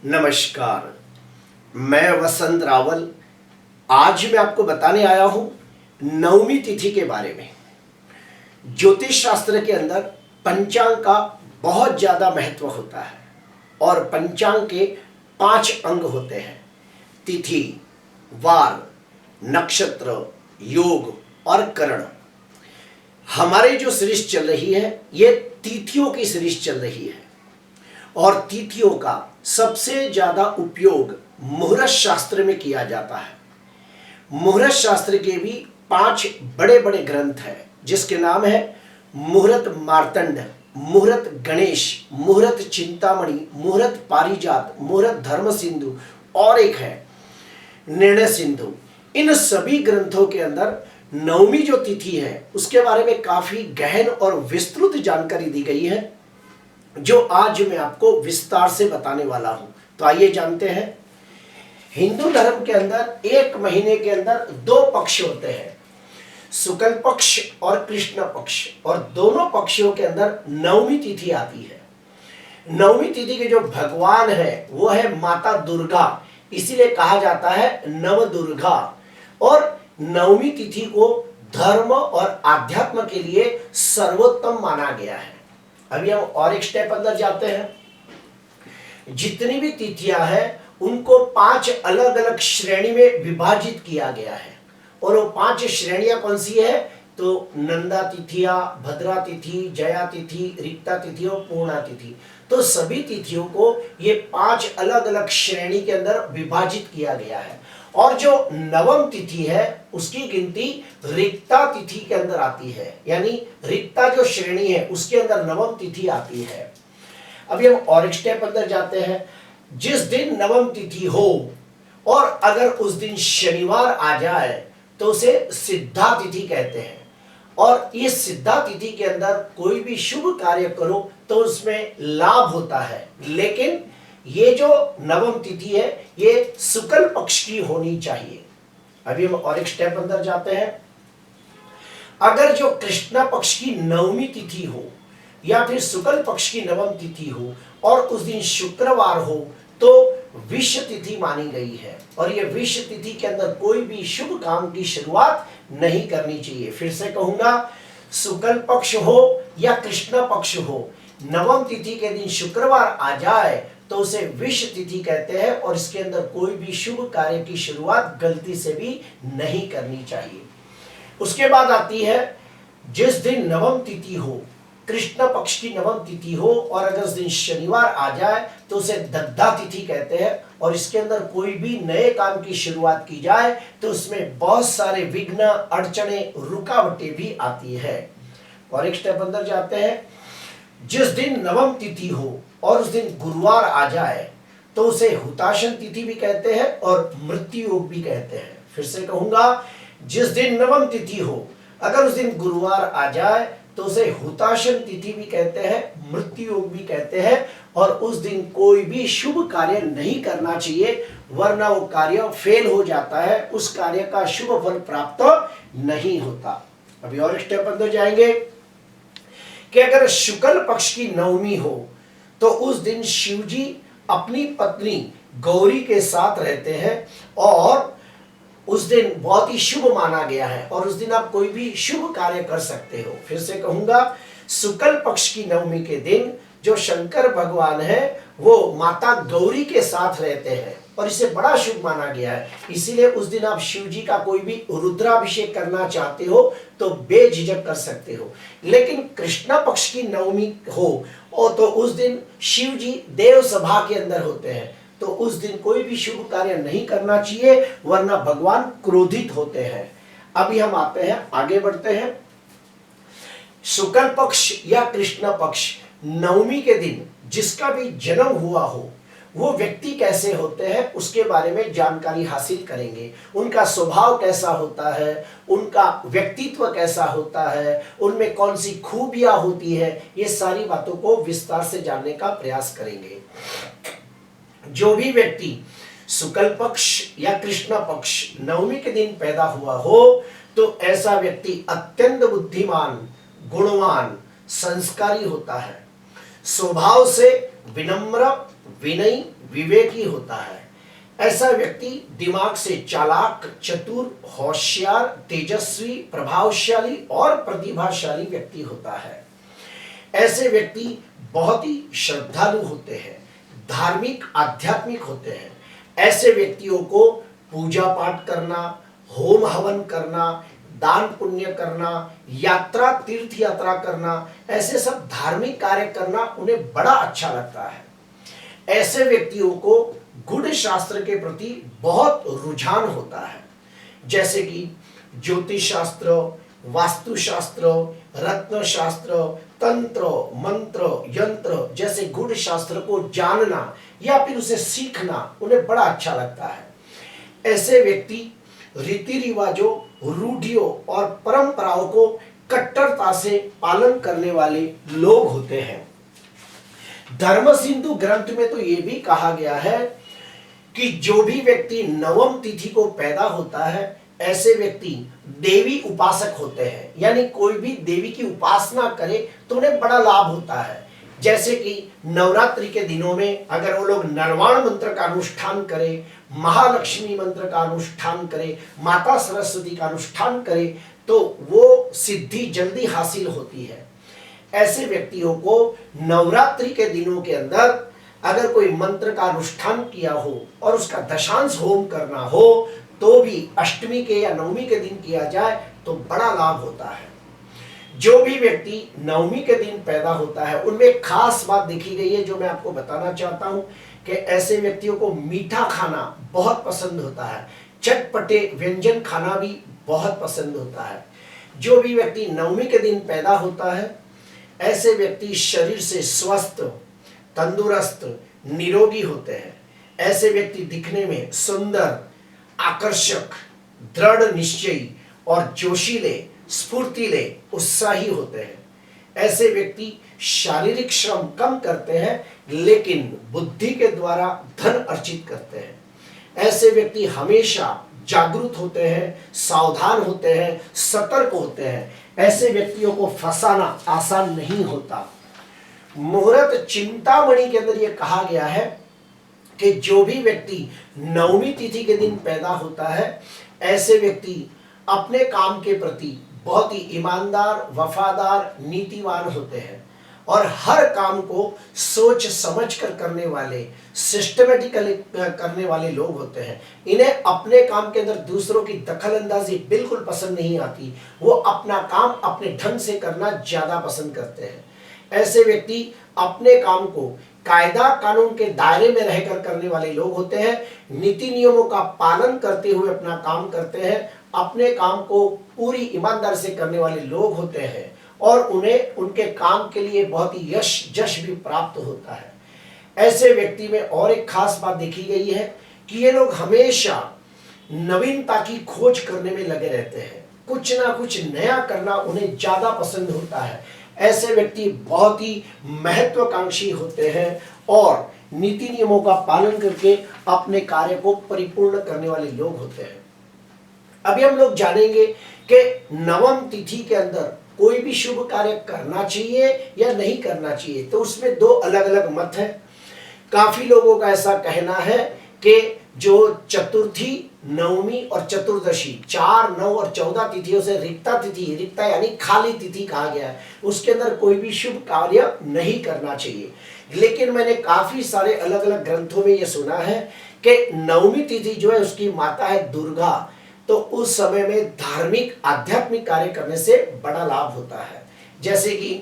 नमस्कार। मैं वसंत रावल। आज मैं आपको बताने आया हूं नवमी तिथि के बारे में। ज्योतिष शास्त्र के अंदर पंचांग का बहुत ज़्यादा महत्व होता है और पंचांग के 5 अंग होते हैं: तिथि, वार, नक्षत्र, योग और करण। हमारी जो सीरीज चल रही है ये तिथियों की सीरीज चल रही है और तिथियों का सबसे ज्यादा उपयोग मुहूर्त शास्त्र में किया जाता है। मुहूर्त शास्त्र के भी 5 बड़े बड़े ग्रंथ हैं जिसके नाम है मुहूर्त मार्तंड, मुहूर्त गणेश, मुहूर्त चिंतामणि, मुहूर्त पारिजात, मुहूर्त धर्म सिंधु और एक है निर्णय सिंधु। इन सभी ग्रंथों के अंदर नवमी जो तिथि है उसके बारे में काफी गहन और विस्तृत जानकारी दी गई है जो आज मैं आपको विस्तार से बताने वाला हूं। तो आइए जानते हैं। हिंदू धर्म के अंदर एक महीने के अंदर 2 पक्ष होते हैं, शुक्ल पक्ष और कृष्ण पक्ष, और दोनों पक्षों के अंदर नवमी तिथि आती है। नवमी तिथि के जो भगवान है वो है माता दुर्गा, इसीलिए कहा जाता है नव दुर्गा। और नवमी तिथि को धर्म और आध्यात्म के लिए सर्वोत्तम माना गया है। अभी हम और एक स्टेप अंदर जाते हैं। जितनी भी तिथियां हैं उनको 5 अलग अलग श्रेणी में विभाजित किया गया है और वो 5 श्रेणियां कौन सी है? तो नंदा तिथियां, भद्रा तिथि, जया तिथि, रिक्ता तिथि और पूर्णा तिथि। तो सभी तिथियों को ये 5 अलग अलग श्रेणी के अंदर विभाजित किया गया है और जो नवम तिथि है उसकी गिनती रिक्ता तिथि के अंदर आती है, यानी रिक्ता जो श्रेणी है उसके अंदर नवम तिथि आती है। अभी हम और एक स्टेप अंदर जाते हैं। जिस दिन नवम तिथि हो और अगर उस दिन शनिवार आ जाए तो उसे सिद्धा तिथि कहते हैं और इस सिद्धा तिथि के अंदर कोई भी शुभ कार्य करो तो उसमें लाभ होता है। लेकिन ये जो नवम तिथि है ये शुक्ल पक्ष की होनी चाहिए। अभी हम और एक स्टेप अंदर जाते हैं। अगर जो कृष्ण पक्ष की नवमी तिथि हो या फिर शुक्ल पक्ष की नवम तिथि हो और उस दिन शुक्रवार हो तो विष तिथि मानी गई है और ये विष तिथि के अंदर कोई भी शुभ काम की शुरुआत नहीं करनी चाहिए। फिर से कहूंगा, शुक्ल पक्ष हो या कृष्ण पक्ष हो, नवम तिथि के दिन शुक्रवार आ जाए तो उसे विष तिथि कहते हैं और इसके अंदर कोई भी शुभ कार्य की शुरुआत गलती से भी नहीं करनी चाहिए। उसके बाद आती है जिस दिन नवम तिथि हो, कृष्ण पक्ष की नवम तिथि हो और अगर उस दिन शनिवार आ जाए तो उसे दग्धा तिथि कहते हैं और इसके अंदर कोई भी नए काम की शुरुआत की जाए तो उसमें बहुत सारे विघ्न, अड़चने, रुकावटें भी आती है। और एक स्टेप अंदर जाते हैं। जिस दिन नवम तिथि हो और उस दिन गुरुवार आ जाए तो उसे हुताशन तिथि भी कहते हैं और मृत्यु योग भी कहते हैं। फिर से कहूंगा, जिस दिन नवम तिथि हो अगर उस दिन गुरुवार आ जाए तो उसे हुताशन तिथि भी कहते हैं, मृत्यु योग भी कहते हैं और उस दिन कोई भी शुभ कार्य नहीं करना चाहिए वरना वो कार्य फेल हो जाता है, उस कार्य का शुभ फल प्राप्त नहीं होता। अभी और एक स्टेप अंदर जाएंगे कि अगर शुक्ल पक्ष की नवमी हो तो उस दिन शिव जी अपनी पत्नी गौरी के साथ रहते हैं और उस दिन बहुत ही शुभ माना गया है और उस दिन आप कोई भी शुभ कार्य कर सकते हो। फिर से कहूंगा, शुक्ल पक्ष की नवमी के दिन जो शंकर भगवान है वो माता गौरी के साथ रहते हैं और इसे बड़ा शुभ माना गया है। इसीलिए उस दिन आप शिव जी का कोई भी रुद्राभिषेक करना चाहते हो तो बेझिझक कर सकते हो। लेकिन कृष्ण पक्ष की नवमी हो और तो उस दिन शिव जी देव सभा के अंदर होते हैं तो उस दिन कोई भी शुभ कार्य नहीं करना चाहिए वरना भगवान क्रोधित होते हैं। अभी हम आते हैं, आगे बढ़ते हैं। शुक्ल पक्ष या कृष्ण पक्ष नवमी के दिन जिसका भी जन्म हुआ हो वो व्यक्ति कैसे होते हैं उसके बारे में जानकारी हासिल करेंगे। उनका स्वभाव कैसा होता है, उनका व्यक्तित्व कैसा होता है, उनमें कौन सी खूबियां होती है, ये सारी बातों को विस्तार से जानने का प्रयास करेंगे। जो भी व्यक्ति शुक्ल पक्ष या कृष्ण पक्ष नवमी के दिन पैदा हुआ हो तो ऐसा व्यक्ति अत्यंत बुद्धिमान, गुणवान, संस्कारी होता है। स्वभाव से विनम्र, विनयी, विवेकी होता है। ऐसा व्यक्ति दिमाग से चालाक, चतुर, होशियार, तेजस्वी, प्रभावशाली और प्रतिभाशाली व्यक्ति होता है। ऐसे व्यक्ति बहुत ही श्रद्धालु होते हैं, धार्मिक, आध्यात्मिक होते हैं। ऐसे व्यक्तियों को पूजा पाठ करना, होम हवन करना, दान पुण्य करना, यात्रा, तीर्थ यात्रा करना, ऐसे सब धार्मिक कार्य करना उन्हें बड़ा अच्छा लगता है। ऐसे व्यक्तियों को गुण शास्त्र के प्रति बहुत रुझान होता है, जैसे कि ज्योतिष शास्त्र, वास्तुशास्त्र, रत्न शास्त्र, तंत्र, मंत्र, यंत्र जैसे गुण शास्त्र को जानना या फिर उसे सीखना उन्हें बड़ा अच्छा लगता है। ऐसे व्यक्ति रीति रिवाजों, रूढ़ियों और परंपराओं को कट्टरता से पालन करने वाले लोग होते हैं। धर्म सिंधु ग्रंथ में तो यह भी कहा गया है कि जो भी व्यक्ति नवम तिथि को पैदा होता है, ऐसे व्यक्ति देवी उपासक होते हैं, यानी कोई भी देवी की उपासना करे तो उन्हें बड़ा लाभ होता है। जैसे कि नवरात्रि के दिनों में अगर वो लोग नरवाण मंत्र का अनुष्ठान करें, महालक्ष्मी मंत्र का अनुष्ठान करें, माता सरस्वती का अनुष्ठान करें, तो वो सिद्धि जल्दी हासिल होती है। ऐसे व्यक्तियों को नवरात्रि के दिनों के अंदर अगर कोई मंत्र का अनुष्ठान किया हो और उसका दशांश होम करना हो तो भी अष्टमी के या नवमी के दिन किया जाए तो बड़ा लाभ होता है। जो भी व्यक्ति नवमी के दिन पैदा होता है उनमें खास बात देखी गई है जो मैं आपको बताना चाहता हूं कि ऐसे व्यक्तियों को मीठा खाना बहुत पसंद होता है, चटपटे व्यंजन खाना भी बहुत पसंद होता है। जो भी व्यक्ति नवमी के दिन पैदा होता है, ऐसे व्यक्ति शरीर से स्वस्थ, तंदुरुस्त, निरोगी होते हैं। ऐसे व्यक्ति दिखने में सुंदर, आकर्षक, दृढ़ निश्चयी और जोशीले, स्फूर्तिले, उत्साही होते हैं। ऐसे व्यक्ति शारीरिक श्रम कम करते हैं लेकिन बुद्धि के द्वारा धन अर्जित करते हैं। ऐसे व्यक्ति हमेशा जागरूक होते हैं, सावधान होते हैं, सतर्क होते हैं। ऐसे व्यक्तियों को फंसाना आसान नहीं होता। मुहूर्त चिंतामणि के अंदर यह कहा गया है कि जो भी व्यक्ति नवमी तिथि के दिन पैदा होता है, ऐसे व्यक्ति अपने काम के प्रति बहुत ही ईमानदार, वफादार, नीतिवान होते हैं और हर काम को सोच समझ कर करने वाले, सिस्टमेटिकली करने वाले लोग होते हैं। इन्हें अपने काम के अंदर दूसरों की दखलंदाजी बिल्कुल पसंद नहीं आती। वो अपना काम अपने ढंग से करना ज्यादा पसंद करते हैं। ऐसे व्यक्ति अपने काम को कायदा कानून के दायरे में रहकर करने वाले लोग होते हैं, नीति नियमों का पालन करते हुए अपना काम करते हैं, अपने काम को पूरी ईमानदारी से करने वाले लोग होते हैं और उन्हें उनके काम के लिए बहुत ही यश जश भी प्राप्त होता है। ऐसे व्यक्ति में और एक खास बात देखी गई है कि ये लोग हमेशा नवीनता की खोज करने में लगे रहते हैं। कुछ ना कुछ नया करना उन्हें ज्यादा पसंद होता है। ऐसे व्यक्ति बहुत ही महत्वाकांक्षी होते हैं और नीति नियमों का पालन करके अपने कार्य को परिपूर्ण करने वाले लोग होते हैं। अभी हम लोग जानेंगे कि नवम तिथि के अंदर कोई भी शुभ कार्य करना चाहिए या नहीं करना चाहिए। तो उसमें दो अलग अलग मत हैं। काफी लोगों का ऐसा कहना है कि जो चतुर्थी, नवमी और चतुर्दशी 4, 9 और 14 तिथियों से रिक्ता तिथि, रिक्ता यानी खाली तिथि कहा गया है, उसके अंदर कोई भी शुभ कार्य नहीं करना चाहिए। लेकिन मैंने काफी सारे अलग अलग ग्रंथों में यह सुना है कि नवमी तिथि जो है उसकी माता है दुर्गा, तो उस समय में धार्मिक आध्यात्मिक कार्य करने से बड़ा लाभ होता है। जैसे कि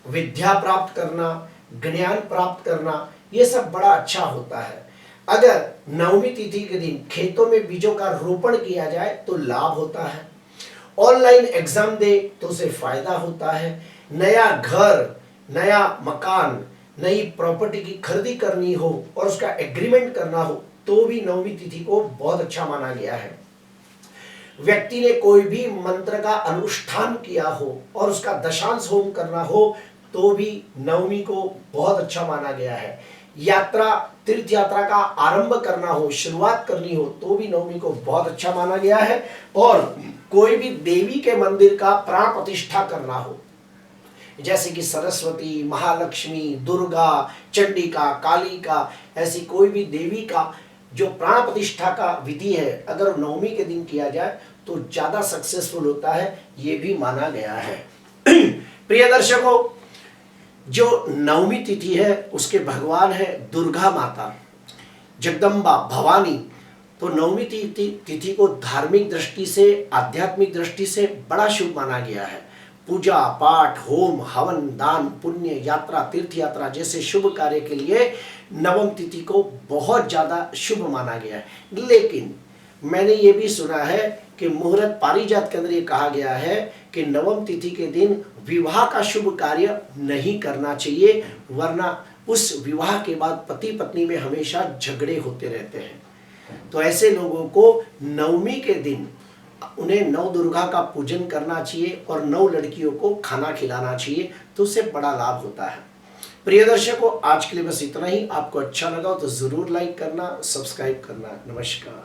विद्या प्राप्त करना, ज्ञान प्राप्त करना, ये सब बड़ा अच्छा होता है। अगर नवमी तिथि के दिन खेतों में बीजों का रोपण किया जाए तो लाभ होता है। ऑनलाइन एग्जाम दे तो उसे फायदा होता है। नया घर, नया मकान, नई प्रॉपर्टी की खरीदी करनी हो और उसका एग्रीमेंट करना हो तो भी नवमी तिथि को बहुत अच्छा माना गया है। व्यक्ति ने कोई भी मंत्र का अनुष्ठान किया हो और उसका दशांश होम करना हो तो भी नवमी को बहुत अच्छा माना गया है। यात्रा, तीर्थ यात्रा का आरंभ करना हो, शुरुआत करनी हो तो भी नवमी को बहुत अच्छा माना गया है। और कोई भी देवी के मंदिर का प्राण प्रतिष्ठा करना हो जैसे कि सरस्वती, महालक्ष्मी, दुर्गा, चंडिका, कालिका, ऐसी कोई भी देवी का जो प्राण प्रतिष्ठा का विधि है अगर नवमी के दिन किया जाए तो ज़्यादा सक्सेसफुल होता है, ये भी माना गया है। प्रिय दर्शकों, जो नवमी तिथि है उसके भगवान है दुर्गा माता, जगदम्बा, भवानी। तो नवमी तिथि को धार्मिक दृष्टि से, आध्यात्मिक दृष्टि से बड़ा शुभ माना गया है। पूजा पाठ, होम हवन, दान पुण्य, यात्रा, तीर्थ यात्रा जैसे शुभ कार्य के लिए नवम तिथि को बहुत ज़्यादा शुभ माना गया है। लेकिन मैंने ये भी सुना है कि मुहूर्त पारिजात के अंदर ये कहा गया है कि नवम तिथि के दिन विवाह का शुभ कार्य नहीं करना चाहिए, वरना उस विवाह के बाद पति पत्नी में हमेशा झगड़े होते रहते हैं। तो ऐसे लोगों को नवमी के दिन उन्हें नौ दुर्गा का पूजन करना चाहिए और 9 लड़कियों को खाना खिलाना चाहिए, तो उससे बड़ा लाभ होता है। प्रिय दर्शकों, आज के लिए बस इतना ही। आपको अच्छा लगा तो जरूर लाइक करना, सब्सक्राइब करना। नमस्कार।